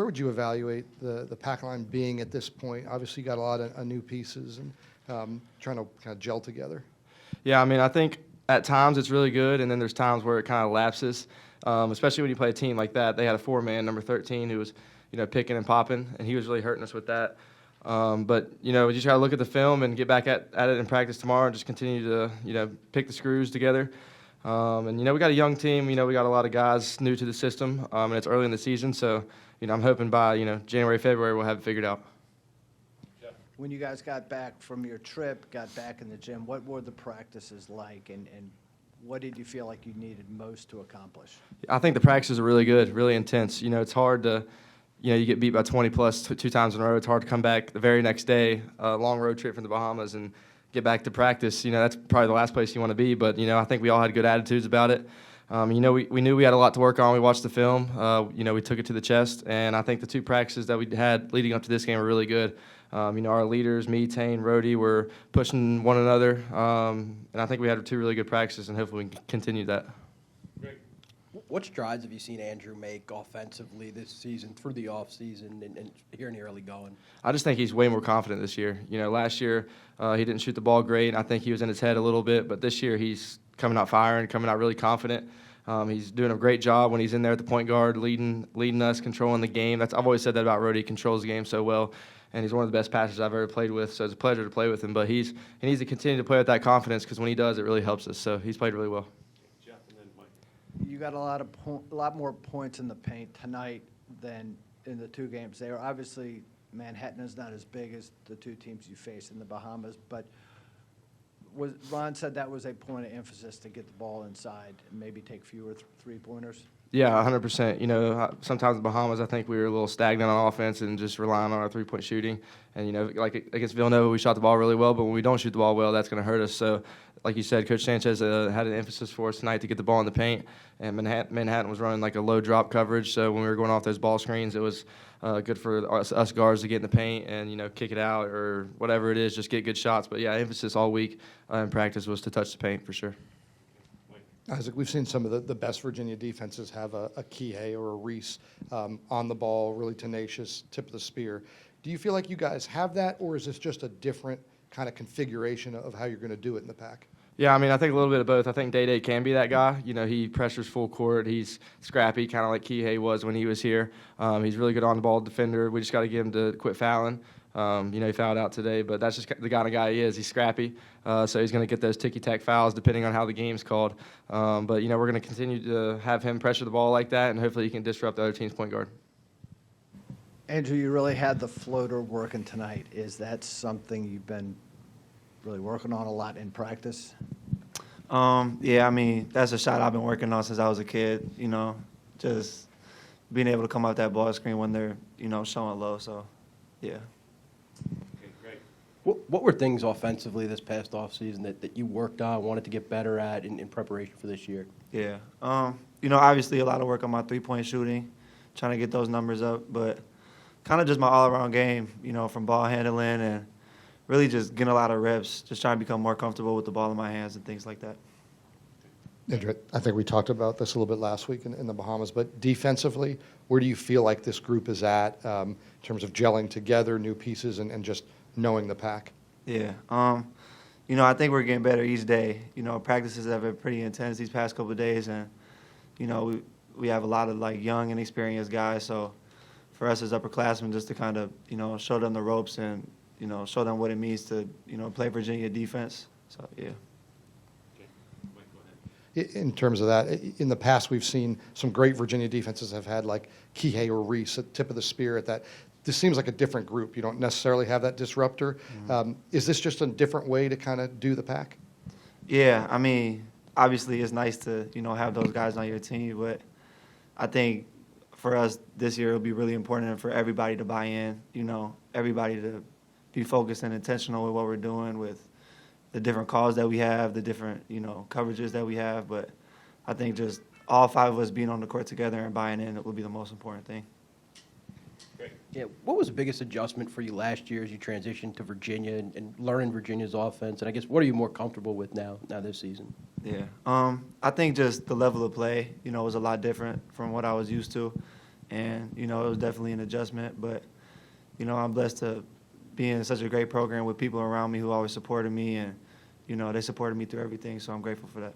where would you evaluate the pack line being at this point? Obviously, you got a lot of new pieces and trying to kind of gel together. Yeah, I mean, I think at times it's really good, and then there's times where it kind of lapses, especially when you play a team like that. They had a 4-man, number 13, who was, picking and popping, and he was really hurting us with that. But, you just got to look at the film and get back at it in practice tomorrow and just continue to, pick the screws together. And, we got a young team. We got a lot of guys new to the system, and it's early in the season. So, I'm hoping by, January, February, we'll have it figured out. When you guys got back from your trip, got back in the gym, what were the practices like, and what did you feel like you needed most to accomplish? I think the practices are really good, really intense. It's hard to, you get beat by 20-plus two times in a row. It's hard to come back the very next day, a long road trip from the Bahamas, and get back to practice. That's probably the last place you want to be. But, I think we all had good attitudes about it. We knew we had a lot to work on. We watched the film. We took it to the chest. And I think the two practices that we had leading up to this game were really good. Our leaders, me, Tane, Rohde, were pushing one another. And I think we had two really good practices, and hopefully we can continue that. What strides have you seen Andrew make offensively this season through the offseason and here in the early going? I just think he's way more confident this year. Last year he didn't shoot the ball great. I think he was in his head a little bit, but this year he's coming out firing, coming out really confident. He's doing a great job when he's in there at the point guard, leading us, controlling the game. I've always said that about Rohde. He controls the game so well, and he's one of the best passers I've ever played with. So it's a pleasure to play with him. But he needs to continue to play with that confidence, because when he does, it really helps us. So he's played really well. You got a lot more points in the paint tonight than in the two games there. Obviously, Manhattan is not as big as the two teams you faced in the Bahamas, but Ron said that was a point of emphasis to get the ball inside and maybe take fewer three-pointers? Yeah, 100%. Sometimes the Bahamas, I think we were a little stagnant on offense and just relying on our three-point shooting. And, like against Villanova, we shot the ball really well, but when we don't shoot the ball well, that's going to hurt us. So, like you said, Coach Sanchez had an emphasis for us tonight to get the ball in the paint. And Manhattan was running like a low drop coverage, so when we were going off those ball screens, it was good for us guards to get in the paint and, kick it out or whatever it is, just get good shots. But, yeah, emphasis all week in practice was to touch the paint for sure. Isaac, we've seen some of the best Virginia defenses have a Kihei or a Reese on the ball, really tenacious, tip of the spear. Do you feel like you guys have that, or is this just a different kind of configuration of how you're going to do it in the pack? Yeah, I think a little bit of both. I think Day can be that guy. He pressures full court. He's scrappy, kind of like Kihei was when he was here. He's really good on-the-ball defender. We just got to get him to quit fouling. He fouled out today, but that's just the kind of guy he is. He's scrappy, so he's going to get those ticky-tack fouls depending on how the game's called. But, we're going to continue to have him pressure the ball like that, and hopefully he can disrupt the other team's point guard. Andrew, you really had the floater working tonight. Is that something you've been really working on a lot in practice? Yeah, that's a shot I've been working on since I was a kid, just being able to come off that ball screen when they're, showing low. So, yeah. What were things offensively this past offseason that you worked on, wanted to get better at in preparation for this year? Yeah. Obviously a lot of work on my three-point shooting, trying to get those numbers up, but kind of just my all-around game, from ball handling and really just getting a lot of reps, just trying to become more comfortable with the ball in my hands and things like that. Andrew, I think we talked about this a little bit last week in the Bahamas, but defensively, where do you feel like this group is at in terms of gelling together, new pieces, and just knowing the pack? Yeah. I think we're getting better each day. Practices have been pretty intense these past couple of days, and, we have a lot of, young and experienced guys. So for us as upperclassmen, just to kind of, show them the ropes and, show them what it means to, play Virginia defense. So, yeah. In terms of that, in the past, we've seen some great Virginia defenses have had like Kihei or Reese at tip of the spear at that. This seems like a different group. You don't necessarily have that disruptor. Mm-hmm. Is this just a different way to kind of do the pack? Yeah, obviously it's nice to, have those guys on your team, but I think for us this year it'll be really important for everybody to buy in, everybody to be focused and intentional with what we're doing, with the different calls that we have, the different, coverages that we have. But I think just all five of us being on the court together and buying in, it will be the most important thing. Yeah, what was the biggest adjustment for you last year as you transitioned to Virginia and learning Virginia's offense? And I guess what are you more comfortable with now this season? Yeah, I think just the level of play, was a lot different from what I was used to. and, you know, it was definitely an adjustment. But, you know, I'm blessed to be in such a great program with people around me who always supported me, and, you know, they supported me through everything, so I'm grateful for that.